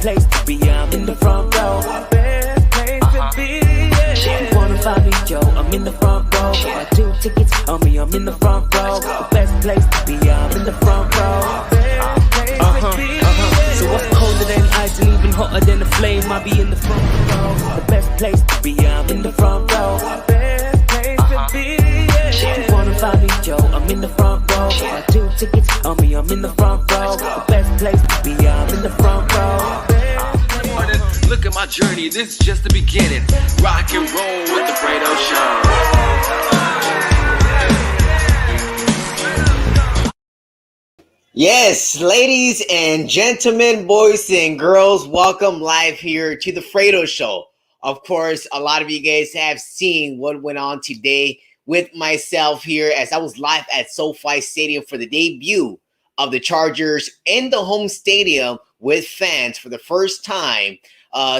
place to be, I'm in the front row. Best place to be, yeah. You wanna find me, Joe, I'm in the front row. Got 2 tickets on me, I'm in the front row. The best place to be, I'm in the front row. Best place to be, yeah. So what's colder than ice and even hotter than a flame? I be in the front row. The best place to be, I'm in the front row. Best place to be, yeah. You wanna find me, Joe, I'm in the front row. Got 2 tickets on me, I'm in the front row. The best place to be, I'm in the front row. Look at my journey, this is just the beginning. Rock and roll with the Fredo Show. Yes, ladies and gentlemen, boys and girls, welcome live here to the Fredo Show. Of course, a lot of you guys have seen what went on today with myself here as I was live at SoFi Stadium for the debut of the Chargers in the home stadium with fans for the first time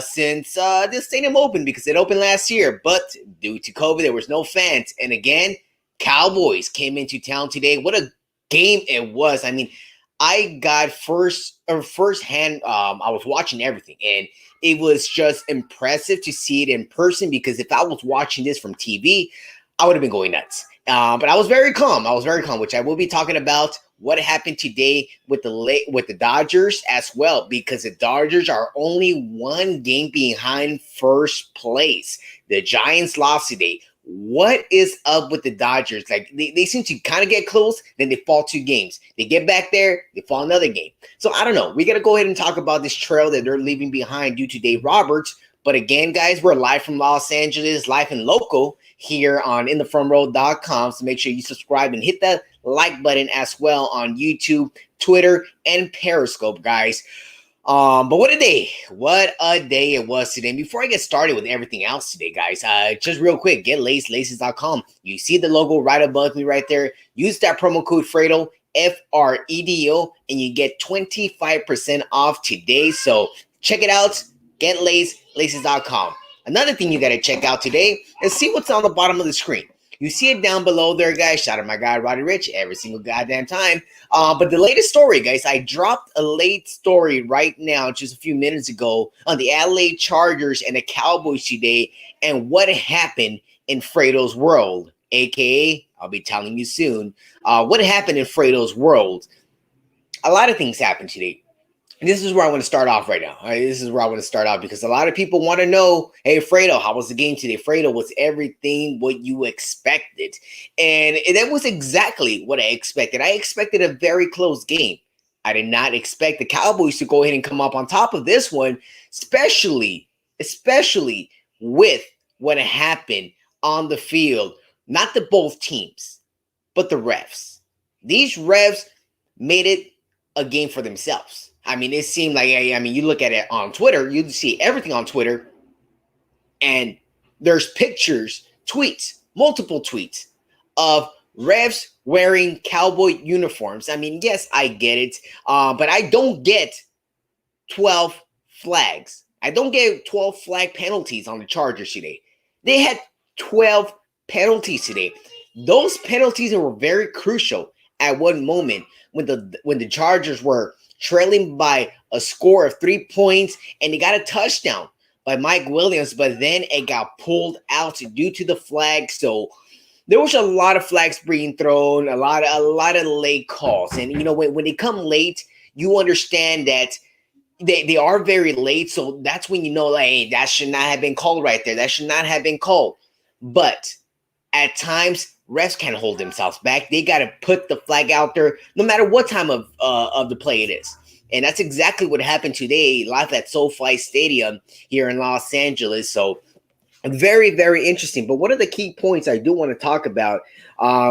since this stadium opened, because it opened last year. But due to COVID, there was no fans. And again, Cowboys came into town today. What a game it was. I mean, I got firsthand. I was watching everything, and it was just impressive to see it in person, because if I was watching this from TV, I would have been going nuts. But I was very calm. Which I will be talking about what happened today with the Dodgers as well, because the Dodgers are only 1 game behind first place. The Giants lost today. What is up with the Dodgers? Like they seem to kind of get close, then they fall 2 games. They get back there, they fall another game. So I don't know. We got to go ahead and talk about this trail that they're leaving behind due to Dave Roberts. But again, guys, we're live from Los Angeles, live and local here on inthefrontrow.com. So make sure you subscribe and hit that like button as well on YouTube, Twitter, and Periscope, guys. But what a day it was today. And before I get started with everything else today, guys, just real quick, get Lace, laces.com. You see the logo right above me right there. Use that promo code Fredo, Fredo, and you get 25% off today. So check it out. Get Lace, laces.com. Another thing you got to check out today is see what's on the bottom of the screen. You see it down below there, guys. Shout out my guy, Roddy Rich, every single goddamn time. But the latest story, guys, I dropped a late story right now, just a few minutes ago, on the LA Chargers and the Cowboys today and what happened in Fredo's world, a.k.a. I'll be telling you soon, what happened in Fredo's world. A lot of things happened today. And this is where I want to start off right now. This is where I want to start off, because a lot of people want to know, hey, Fredo, how was the game today? Fredo, was everything what you expected? And that was exactly what I expected. I expected a very close game. I did not expect the Cowboys to go ahead and come up on top of this one, especially with what happened on the field. Not the both teams, but the refs. These refs made it a game for themselves. I mean, it seemed like, I mean, you look at it on Twitter, you see everything on Twitter, and there's pictures, tweets, multiple tweets of refs wearing Cowboy uniforms. I mean, yes, I get it, but I don't get 12 flags. I don't get 12 flag penalties on the Chargers today. They had 12 penalties today. Those penalties were very crucial at one moment when the Chargers were trailing by a score of 3 points, and they got a touchdown by Mike Williams, but then it got pulled out due to the flag. So there was a lot of flags being thrown, a lot of late calls. And you know, when they come late, you understand that they are very late. So that's when you know, like, hey, that should not have been called right there. That should not have been called. But at times, refs can't hold themselves back. They got to put the flag out there no matter what time of the play it is. And that's exactly what happened today live at SoFi Stadium here in Los Angeles. So very, very interesting. But one of the key points I do want to talk about,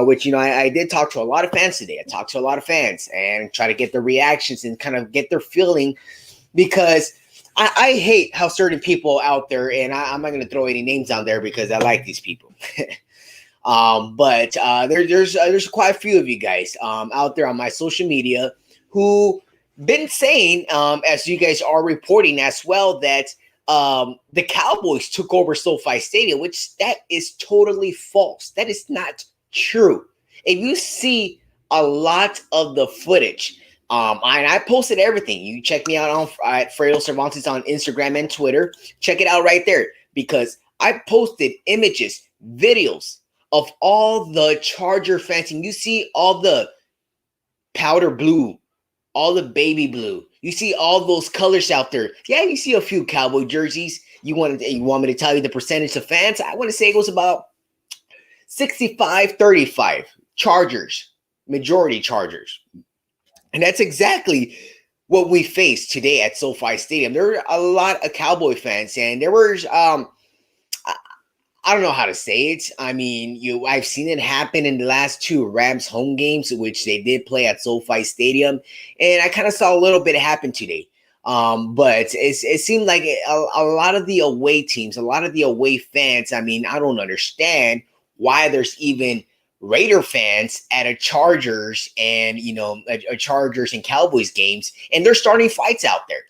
which, you know, I did talk to a lot of fans today. I talked to a lot of fans and try to get their reactions and kind of get their feeling, because I hate how certain people out there, and I'm not going to throw any names out there because I like these people. But there's quite a few of you guys out there on my social media who been saying, as you guys are reporting as well, that the Cowboys took over SoFi Stadium, which that is totally false. That is not true. If you see a lot of the footage I posted everything. You check me out on at Fredo Cervantes on Instagram and Twitter. Check it out right there because I posted images, videos of all the Charger fans, and you see all the powder blue, all the baby blue. You see all those colors out there. Yeah, you see a few Cowboy jerseys. You want me to tell you the percentage of fans? I want to say it was about 65-35 Chargers, majority Chargers. And that's exactly what we faced today at SoFi Stadium. There were a lot of Cowboy fans, and there was I don't know how to say it. I mean, I've seen it happen in the last two Rams home games, which they did play at SoFi Stadium, and I kind of saw a little bit happen today. But it seemed like a lot of the away teams, a lot of the away fans. I mean, I don't understand why there's even Raider fans at a Chargers and a Chargers and Cowboys games, and they're starting fights out there.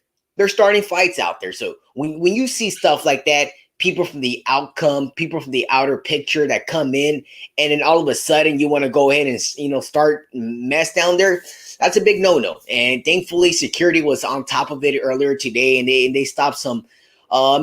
So when you see stuff like that, people from the outcome, people from the outer picture that come in, and then all of a sudden you want to go ahead and start mess down there, that's a big no-no. And thankfully, security was on top of it earlier today, and they stopped some a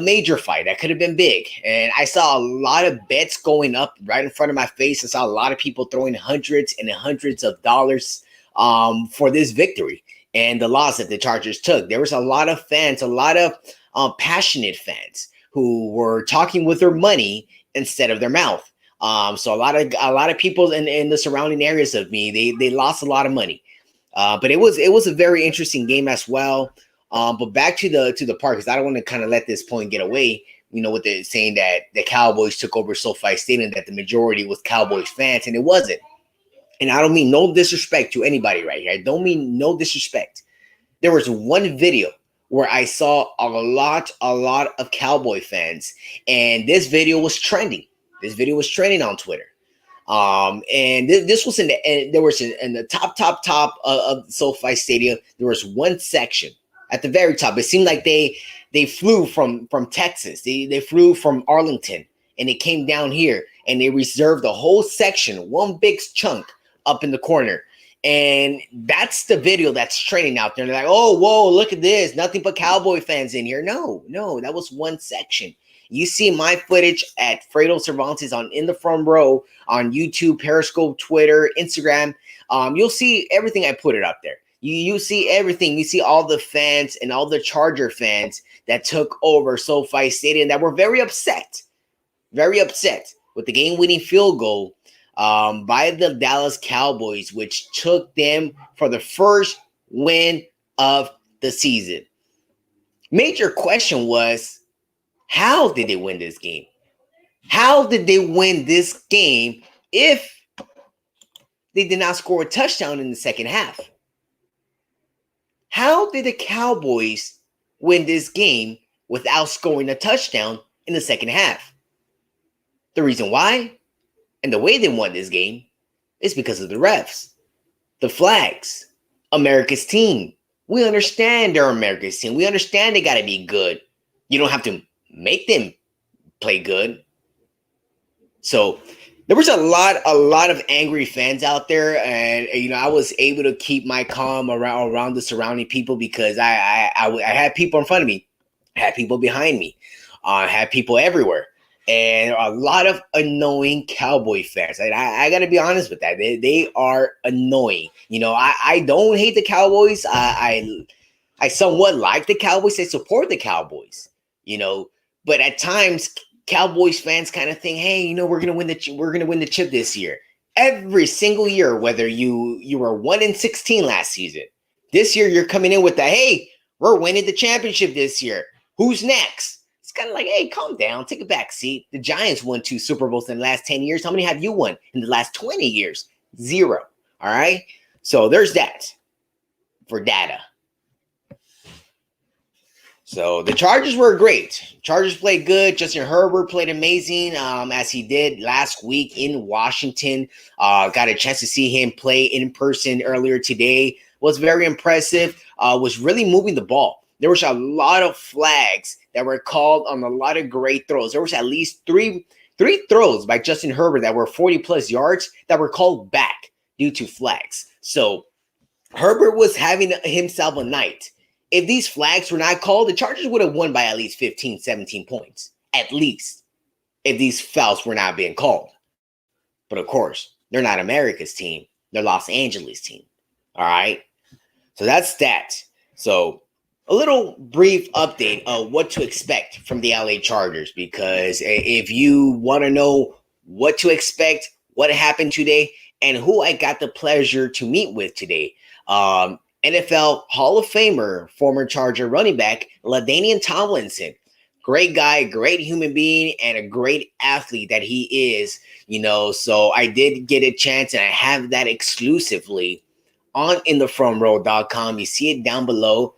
major fight that could have been big. And I saw a lot of bets going up right in front of my face. I saw a lot of people throwing hundreds and hundreds of dollars for this victory and the loss that the Chargers took. There was a lot of fans, a lot of passionate fans who were talking with their money instead of their mouth. So a lot of people in the surrounding areas of me, they lost a lot of money. But it was a very interesting game as well. But back to the part, because I don't want to kind of let this point get away, with the saying that the Cowboys took over SoFi Stadium, that the majority was Cowboys fans, and it wasn't. And I don't mean no disrespect to anybody right here. I don't mean no disrespect. There was one video where I saw a lot of Cowboy fans, and this video was trending. This video was trending on Twitter. And this was in the top of SoFi Stadium. There was one section at the very top. It seemed like they flew from Texas. They flew from Arlington, and they came down here, and they reserved the whole section, one big chunk up in the corner. And that's the video that's trending out there. And they're like, oh, whoa, look at this. Nothing but Cowboy fans in here. No, that was one section. You see my footage at Fredo Cervantes in the front row on YouTube, Periscope, Twitter, Instagram. You'll see everything I put it up there. You see everything. You see all the fans and all the Charger fans that took over SoFi Stadium that were very upset with the game-winning field goal by the Dallas Cowboys, which took them for the first win of the season. Major question was, how did they win this game? How did they win this game if they did not score a touchdown in the second half? How did the Cowboys win this game without scoring a touchdown in the second half? The reason why and the way they won this game is because of the refs, the flags, America's team. We understand they're America's team. We understand they got to be good. You don't have to make them play good. So there was a lot of angry fans out there, and I was able to keep my calm around the surrounding people because I had people in front of me, had people behind me, had people everywhere, and a lot of annoying Cowboy fans. I got to be honest with that. They are annoying. I don't hate the Cowboys. I somewhat like the Cowboys. I support the Cowboys. But at times Cowboys fans kind of think, hey, we're gonna win the chip this year. Every single year, whether you were 1-16 last season, this year you're coming in with the, hey, we're winning the championship this year. Who's next? It's kind of like, hey, calm down, take a back seat. The Giants won 2 Super Bowls in the last 10 years. How many have you won in the last 20 years? 0. All right. So there's that for data. So the Chargers were great. Chargers played good. Justin Herbert played amazing, as he did last week in Washington. Got a chance to see him play in person earlier today. Was very impressive. Was really moving the ball. There was a lot of flags that were called on a lot of great throws. There was at least three throws by Justin Herbert that were 40-plus yards that were called back due to flags. So Herbert was having himself a night. If these flags were not called, the Chargers would have won by at least 15, 17 points. At least, if these fouls were not being called. But of course, they're not America's team. They're Los Angeles' team. All right? So that's that. So a little brief update of what to expect from the LA Chargers, because if you want to know what to expect, what happened today, and who I got the pleasure to meet with today, NFL Hall of Famer, former Charger running back, LaDainian Tomlinson. Great guy, great human being, and a great athlete that he is, So I did get a chance, and I have that exclusively on inthefrontrow.com. You see it down below.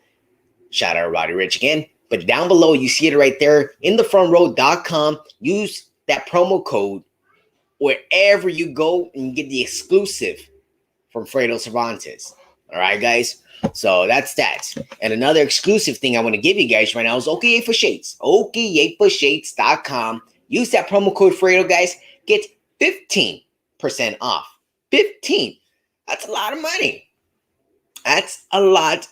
Shout out Roddy Rich again. But down below, you see it right there, inthefrontrow.com. Use that promo code wherever you go and get the exclusive from Fredo Cervantes. All right, guys? So that's that. And another exclusive thing I want to give you guys right now is OKA for Shades. OKAforshades.com. Use that promo code Fredo, guys. Get 15% off. 15. That's a lot of money. That's a lot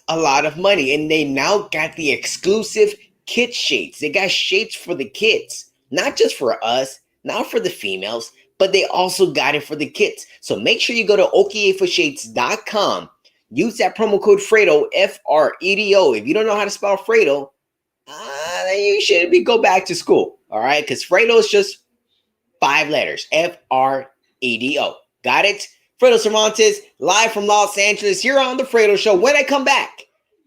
of money. And they now got the exclusive kid shades. They got shades for the kids. Not just for us, not for the females, but they also got it for the kids. So make sure you go to OKAforshades.com. Use that promo code Fredo, Fredo. If you don't know how to spell Fredo, then you should go back to school. All right? Because Fredo is just 5 letters. Fredo. Got it? Fredo Cervantes, live from Los Angeles, here on The Fredo Show. When I come back,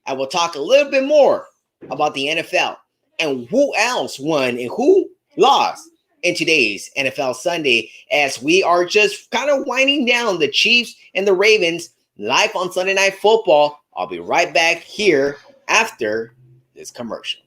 I will talk a little bit more about the NFL and who else won and who lost in today's NFL Sunday, as we are just kind of winding down the Chiefs and the Ravens live on Sunday Night Football. I'll be right back here after this commercial.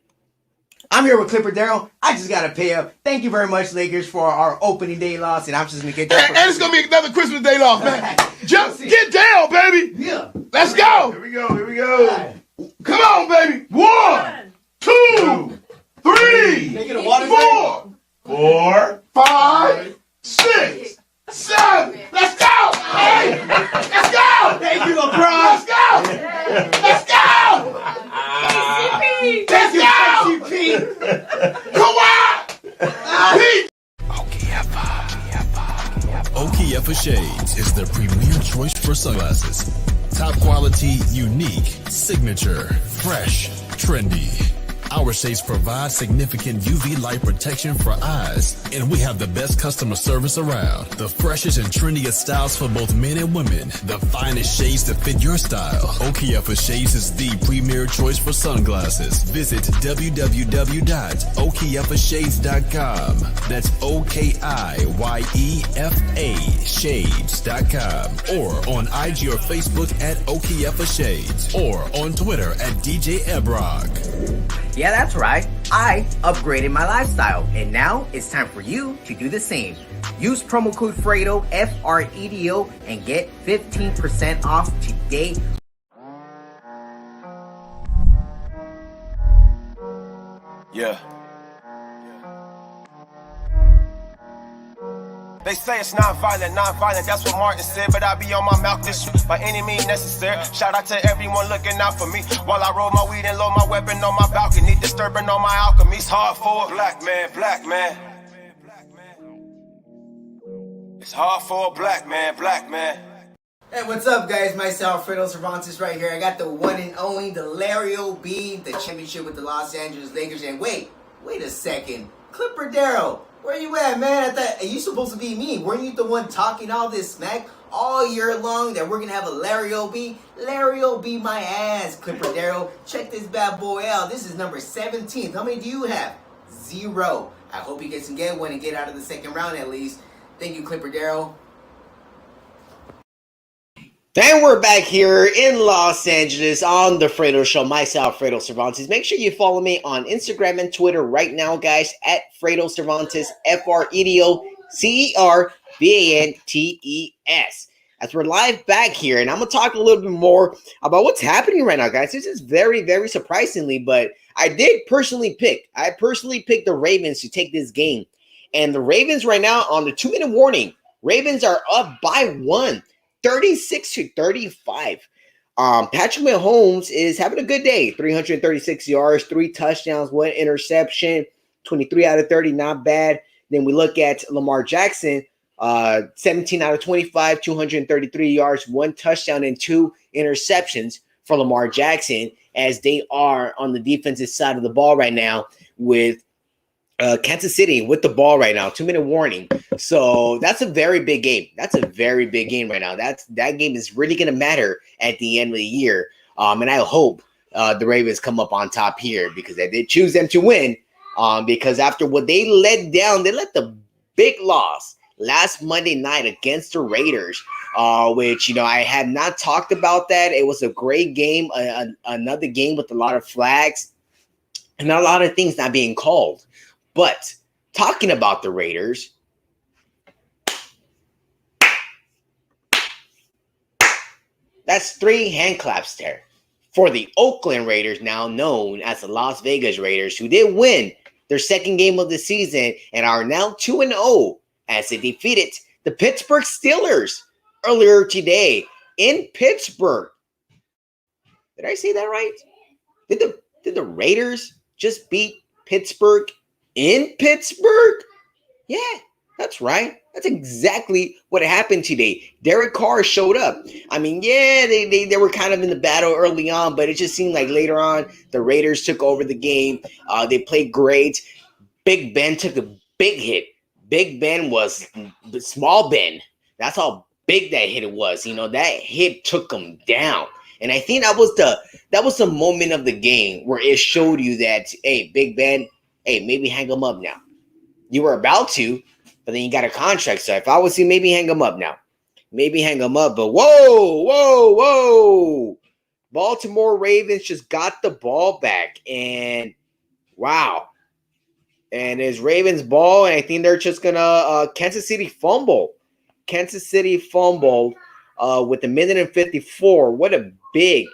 I'm here with Clipper Darrell. I just got to pay up. Thank you very much, Lakers, for our opening day loss, and I'm just going to get that. And it's going to be another Christmas day loss, man. Just get down, baby. Yeah. Let's go. Here we go. Right. Come on, baby. 1, 2, 3, 4, 4, 5, 6, 7. Let's go. Hey, let's go. Thank you, LeBron. Let's go. Let's go. Let's go. Come on. Pete. OKF for Shades is the premier choice for sunglasses. Top quality, unique, signature, fresh, trendy. Our shades provide significant UV light protection for eyes, and we have the best customer service around. The freshest and trendiest styles for both men and women. The finest shades to fit your style. OKF for Shades is the premier choice for sunglasses. Visit www.okfashades.com. That's OKIYEFA shades.com. Or on IG or Facebook at OKF for Shades. Or on Twitter at DJ Ebrog. Yeah, that's right. I upgraded my lifestyle, and now it's time for you to do the same. Use promo code Fredo, Fredo, and get 15% off today. Yeah. They say it's non-violent, that's what Martin said, but I be on my mouth this shit by any means necessary. Shout out to everyone looking out for me while I roll my weed and load my weapon on my balcony, disturbing on my alchemy. It's hard for a black man. It's hard for a black man. Hey, what's up, guys? Myself, Fredo Cervantes, right here. I got the one and only, the Larry O.B., the championship with the Los Angeles Lakers. And wait a second. Clipper Darrell, where you at, man? I thought you supposed to be me. Weren't you the one talking all this smack all year long that we're going to have a Larry O.B.? Larry O.B. my ass, Clipper Darrell. Check this bad boy out. This is number 17. How many do you have? 0. I hope you guys can get one and get out of the second round at least. Thank you, Clipper Darrell. And we're back here in Los Angeles on The Fredo Show. Myself, Fredo Cervantes. Make sure you follow me on Instagram and Twitter right now, guys, at Fredo Cervantes, Fredo Cervantes. As we're live back here, and I'm going to talk a little bit more about what's happening right now, guys. This is very, very surprisingly, but I personally picked the Ravens to take this game. And the Ravens right now on the 2-minute warning, Ravens are up by 1. 36-35. Patrick Mahomes is having a good day. 336 yards, 3 touchdowns, 1 interception, 23 out of 30, not bad. Then we look at Lamar Jackson, 17 out of 25, 233 yards, 1 touchdown, and 2 interceptions for Lamar Jackson, as they are on the defensive side of the ball right now with Kansas City with the ball right now. 2-minute warning. So that's a very big game. That's a very big game right now. That game is really going to matter at the end of the year. And I hope the Ravens come up on top here, because I did choose them to win. Because after what they let down, they let the big loss last Monday night against the Raiders, which, I had not talked about that. It was a great game, another game with a lot of flags and a lot of things not being called. But talking about the Raiders, that's 3 hand claps there for the Oakland Raiders, now known as the Las Vegas Raiders, who did win their second game of the season and are now 2-0 as they defeated the Pittsburgh Steelers earlier today in Pittsburgh. Did I say that right? Did the Raiders just beat Pittsburgh in Pittsburgh? Yeah, that's right. That's exactly what happened today. Derek Carr showed up. I mean, yeah, they were kind of in the battle early on, but it just seemed like later on the Raiders took over the game. They played great. Big Ben took a big hit. Big Ben was small Ben. That's how big that hit was. That hit took him down. And I think that was the moment of the game where it showed you that, hey, Big Ben, hey, maybe hang him up now. You were about to, but then you got a contract. So if I was you, maybe hang him up now. Maybe hang him up. But whoa. Baltimore Ravens just got the ball back. And wow. And it's Ravens ball. And I think they're just going to Kansas City fumble. Kansas City fumbled with 1:54. What a big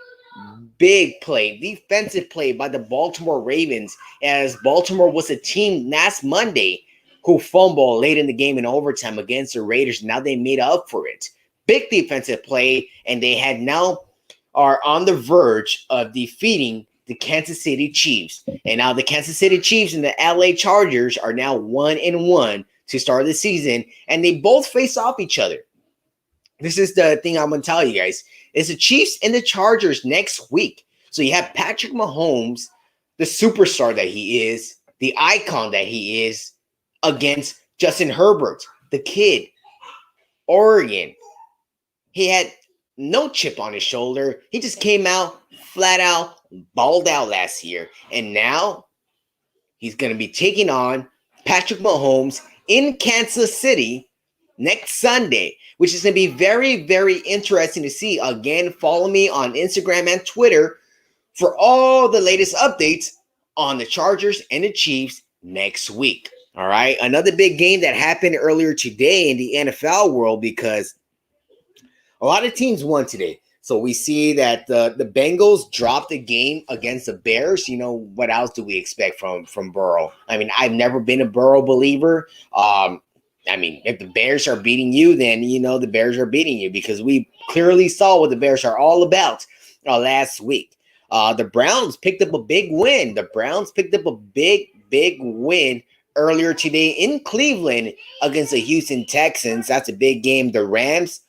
play, defensive play by the Baltimore Ravens, as Baltimore was a team last Monday who fumbled late in the game in overtime against the Raiders. Now they made up for it. Big defensive play, and they are on the verge of defeating the Kansas City Chiefs. And now the Kansas City Chiefs and the LA Chargers are now 1-1 to start the season, and they both face off each other. This is the thing I'm going to tell you guys. It's the Chiefs and the Chargers next week. So you have Patrick Mahomes, the superstar that he is, the icon that he is, against Justin Herbert, the kid, Oregon. He had no chip on his shoulder. He just came out, flat out, balled out last year. And now he's going to be taking on Patrick Mahomes in Kansas City next Sunday, which is going to be very, very interesting to see. Again, follow me on Instagram and Twitter for all the latest updates on the Chargers and the Chiefs next week. All right. Another big game that happened earlier today in the NFL world, because a lot of teams won today. So we see that the Bengals dropped a game against the Bears. What else do we expect from Burrow? I mean, I've never been a Burrow believer. If the Bears are beating you, then the Bears are beating you, because we clearly saw what the Bears are all about last week. The Browns picked up a big win. The Browns picked up a big win earlier today in Cleveland against the Houston Texans. That's a big game. The Rams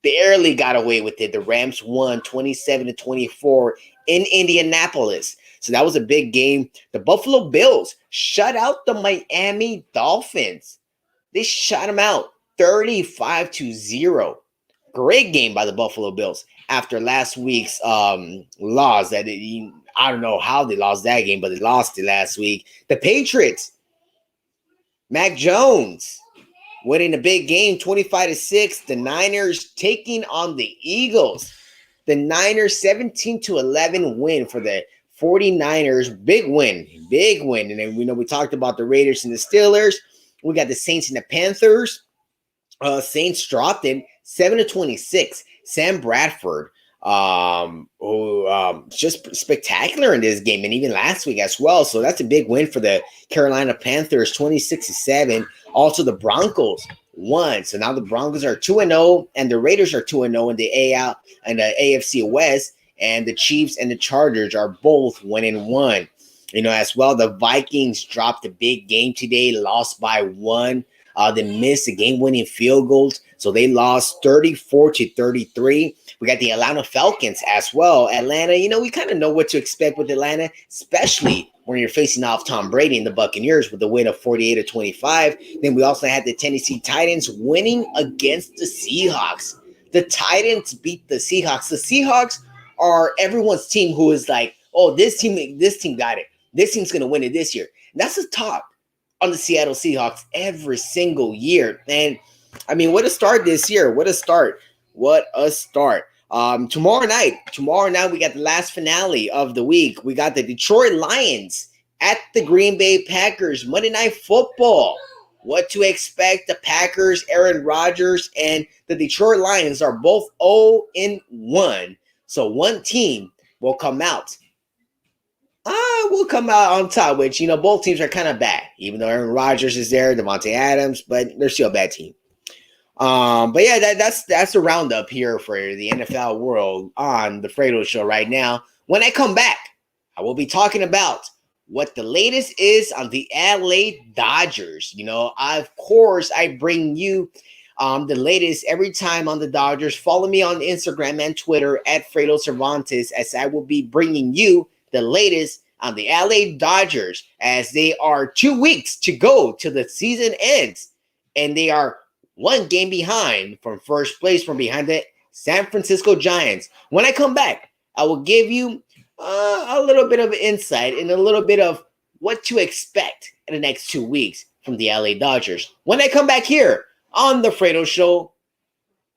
barely got away with it. The Rams won 27-24 in Indianapolis. So that was a big game. The Buffalo Bills shut out the Miami Dolphins. They shut them out 35-0. Great game by the Buffalo Bills after last week's loss. I don't know how they lost that game, but they lost it last week. The Patriots, Mac Jones winning a big game, 25-6. The Niners taking on the Eagles. The Niners 17-11 win for the 49ers. Big win. And then we talked about the Raiders and the Steelers. We got the Saints and the Panthers. Saints dropped it 7-26. Sam Bradford, just spectacular in this game, and even last week as well. So that's a big win for the Carolina Panthers, 26-7. Also, the Broncos 1. So now the Broncos are 2-0, and the Raiders are 2-0 in the AFC West, and the Chiefs and the Chargers are both 1-1. As well, the Vikings dropped a big game today, lost by 1. They missed the game-winning field goals, so they lost 34-33. We got the Atlanta Falcons as well. Atlanta, we kind of know what to expect with Atlanta, especially when you're facing off Tom Brady and the Buccaneers with a win of 48-25. Then we also had the Tennessee Titans winning against the Seahawks. The Titans beat the Seahawks. The Seahawks are everyone's team who is like, oh, this team got it. This team's going to win it this year. And that's the talk on the Seattle Seahawks every single year. And, what a start this year. What a start. Tomorrow night, we got the last finale of the week. We got the Detroit Lions at the Green Bay Packers. Monday Night Football. What to expect? The Packers, Aaron Rodgers, and the Detroit Lions are both 0-1. So one team will come out. On top, which, both teams are kind of bad. Even though Aaron Rodgers is there, Devontae Adams, but they're still a bad team. But yeah, that's the roundup here for the NFL world on the Fredo Show right now. When I come back, I will be talking about what the latest is on the LA Dodgers. Of course, I bring you the latest every time on the Dodgers. Follow me on Instagram and Twitter at Fredo Cervantes, as I will be bringing you the latest on the LA Dodgers, as they are 2 weeks to go till the season ends, and they are one game behind from first place, from behind the San Francisco Giants. When I come back, I will give you a little bit of insight and a little bit of what to expect in the next 2 weeks from the LA Dodgers. When I come back here on the Fredo Show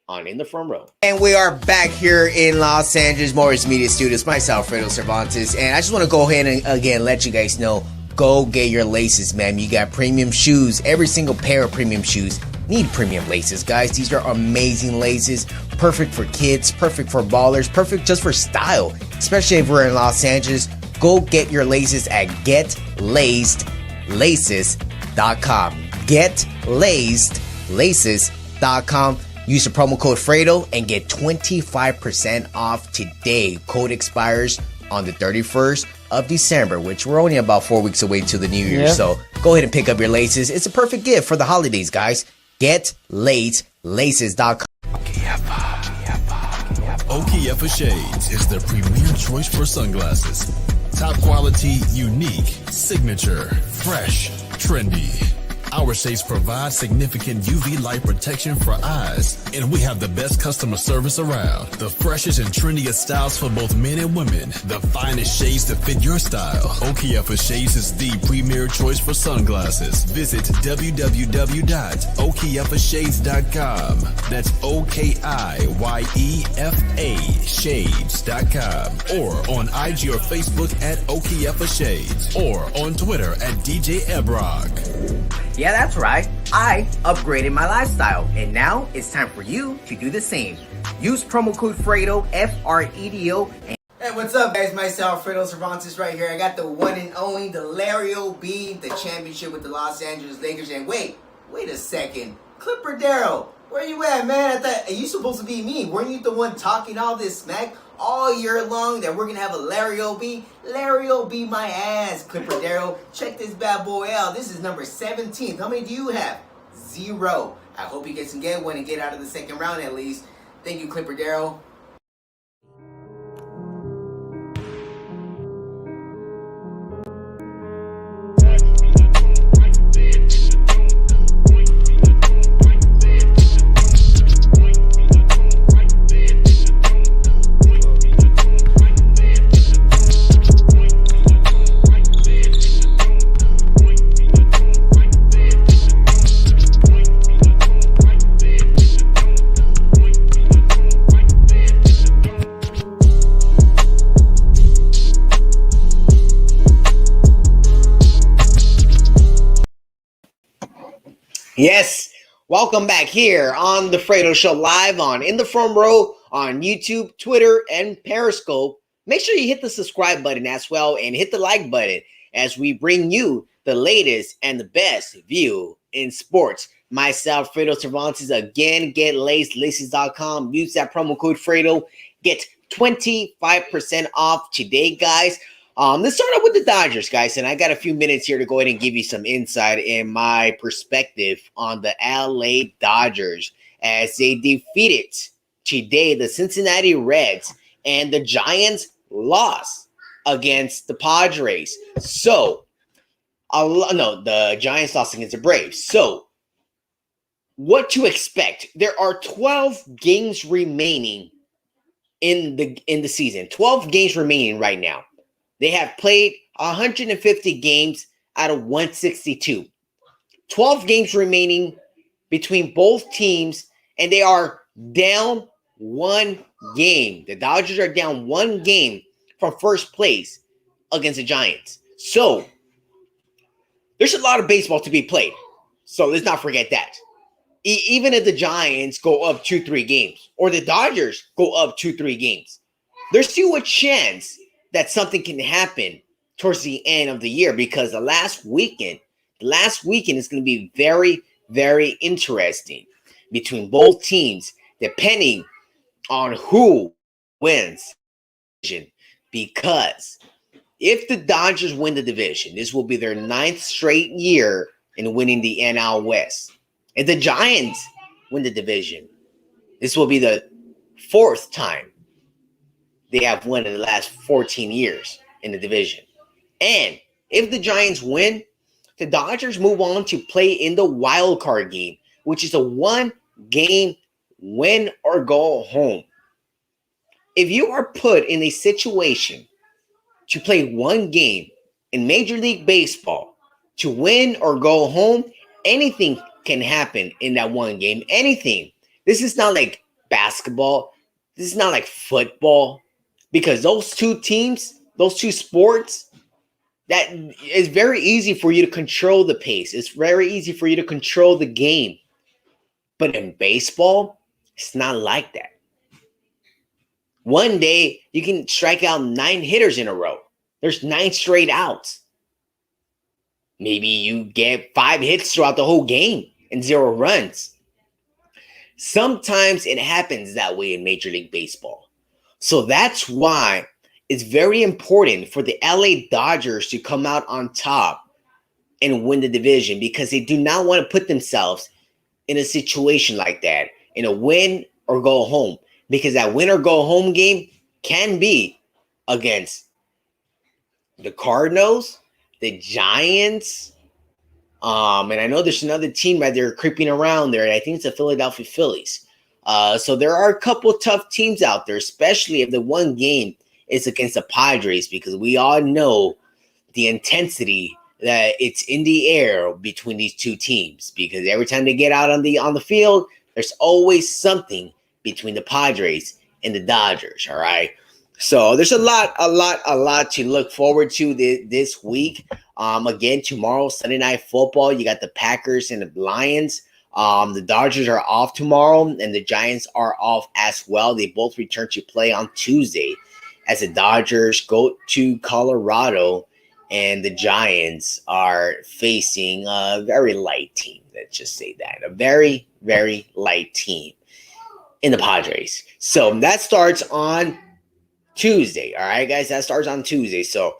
on In the Front Row. And we are back here in Los Angeles Morris Media Studios. Myself, Fredo Cervantes, and I just want to go ahead and again let you guys know, go get your laces, man. You got premium shoes. Every single pair of premium shoes need premium laces, guys. These are amazing laces, perfect for kids, perfect for ballers, perfect just for style, especially if we're in Los Angeles. Go get your laces at GetLacedLaces.com. GetLacedLaces.com. Use the promo code Fredo and get 25% off today. Code expires on the 31st of December, which we're only about 4 weeks away to the new year. So go ahead and pick up your laces. It's a perfect gift for the holidays, guys. GetLacedLaces.com. OKF Shades is the premier choice for sunglasses. Top quality, unique, signature, fresh, trendy. Our shades provide significant UV light protection for eyes, and we have the best customer service around. The freshest and trendiest styles for both men and women. The finest shades to fit your style. OKF Shades is the premier choice for sunglasses. Visit www.okfashades.com. That's OKIYEFA Shades.com. Or on IG or Facebook at OKF Shades. Or on Twitter at DJ Ebrog. Yeah, that's right. I upgraded my lifestyle, and now it's time for you to do the same. Use promo code Fredo, Fredo. Hey, what's up, guys? Myself, Fredo Cervantes, right here. I got the one and only, the Larry O.B., the championship with the Los Angeles Lakers. And wait a second. Clipper Darrell, where you at, man? I thought you supposed to be me. Weren't you the one talking all this smack all year long that we're going to have a Larry O.B.? Larry O.B. my ass, Clipper Darrell. Check this bad boy out. This is number 17. How many do you have? 0. I hope you get one and get out of the second round at least. Thank you, Clipper Darrell. Yes, welcome back here on the Fredo Show, live on In the Front Row on YouTube, Twitter, and Periscope. Make sure you hit the subscribe button as well and hit the like button as we bring you the latest and the best view in sports. Myself, Fredo Cervantes. Again, get laced, laces.com. Use that promo code Fredo. Get 25% off today, guys. Let's start out with the Dodgers, guys. And I got a few minutes here to go ahead and give you some insight in my perspective on the LA Dodgers as they defeated today the Cincinnati Reds, and the Giants lost against the Padres. So, the Giants lost against the Braves. So, what to expect? There are 12 games remaining in the season. 12 games remaining right now. They have played 150 games out of 162. 12 games remaining between both teams, and they are down one game. The Dodgers are down one game from first place against the Giants. So, there's a lot of baseball to be played. So, let's not forget that. Even if the Giants go up 2-3 games, or the Dodgers go up 2-3 games, there's still a chance that something can happen towards the end of the year, because the last weekend is going to be very, very interesting between both teams, depending on who wins the division. Because if the Dodgers win the division, this will be their 9th straight year in winning the NL West. If the Giants win the division, this will be the 4th time they have won in the last 14 years in the division. And if the Giants win, the Dodgers move on to play in the wild card game, which is a 1-game win or go home. If you are put in a situation to play one game in Major League Baseball to win or go home, anything can happen in that one game. Anything. This is not like basketball. This is not like football. Because those two teams, those two sports, that is very easy for you to control the pace. It's very easy for you to control the game. But in baseball, it's not like that. One day, you can strike out 9 hitters in a row. There's 9 straight outs. Maybe you get 5 hits throughout the whole game and 0 runs. Sometimes it happens that way in Major League Baseball. So that's why it's very important for the LA Dodgers to come out on top and win the division, because they do not want to put themselves in a situation like that, in a win or go home, because that win or go home game can be against the Cardinals, the Giants, and I know there's another team right there creeping around there, and I think it's the Philadelphia Phillies. So there are a couple tough teams out there, especially if the one game is against the Padres, because we all know the intensity that it's in the air between these two teams. Because every time they get out on the field, there's always something between the Padres and the Dodgers. All right. So there's a lot to look forward to this week. Again, tomorrow, Sunday Night Football, you got the Packers and the Lions. The Dodgers are off tomorrow, and the Giants are off as well. They both return to play on Tuesday as the Dodgers go to Colorado, and the Giants are facing a very light team. Let's just say that. A very, very light team in the Padres. So that starts on Tuesday. All right, guys, that starts on Tuesday. So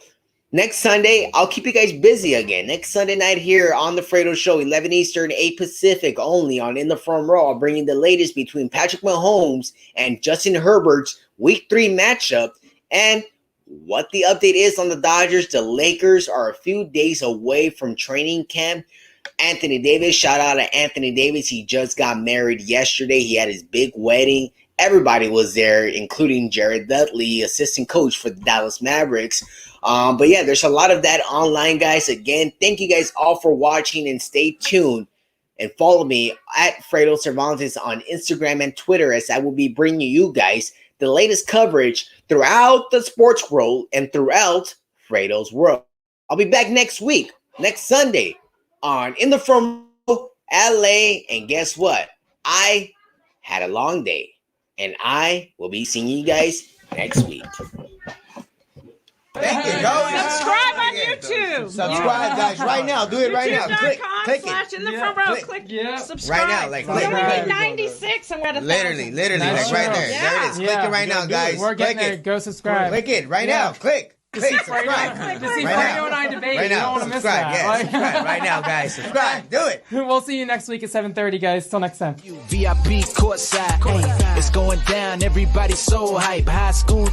next Sunday, I'll keep you guys busy again. Next Sunday night here on the Fredo Show, 11 Eastern, 8 Pacific, only on In the Front Row. I'll bring you the latest between Patrick Mahomes and Justin Herbert's Week 3 matchup, and what the update is on the Dodgers. The Lakers are a few days away from training camp. Anthony Davis, shout out to Anthony Davis. He just got married yesterday. He had his big wedding. Everybody was there, including Jared Dudley, assistant coach for the Dallas Mavericks. But yeah, there's a lot of that online, guys. Again, thank you guys all for watching, and stay tuned and follow me at Fredo Cervantes on Instagram and Twitter, as I will be bringing you guys the latest coverage throughout the sports world and throughout Fredo's world. I'll be back next week, next Sunday on In the Front Row, LA. And guess what? I had a long day, and I will be seeing you guys next week. Thank you. Subscribe on YouTube. Subscribe, guys, right now. Do it right now. Click. Click it. // in the front row. Click subscribe. Right now, like, we're click. only 96 and we're at 1,000. Literally, like That's right true. there. Yeah. There it is. Click it right now, guys. We're getting Click there. it. Go subscribe. Click it right now. Click. Subscribe. To see Right Fredo now. and I debate. Right You don't now. want to miss Subscribe. that. Yeah, Like- subscribe right now, guys. Subscribe. Do it. We'll see you next week at 7:30, guys. Till next time. VIP courtside. It's going down. Everybody so hype. High school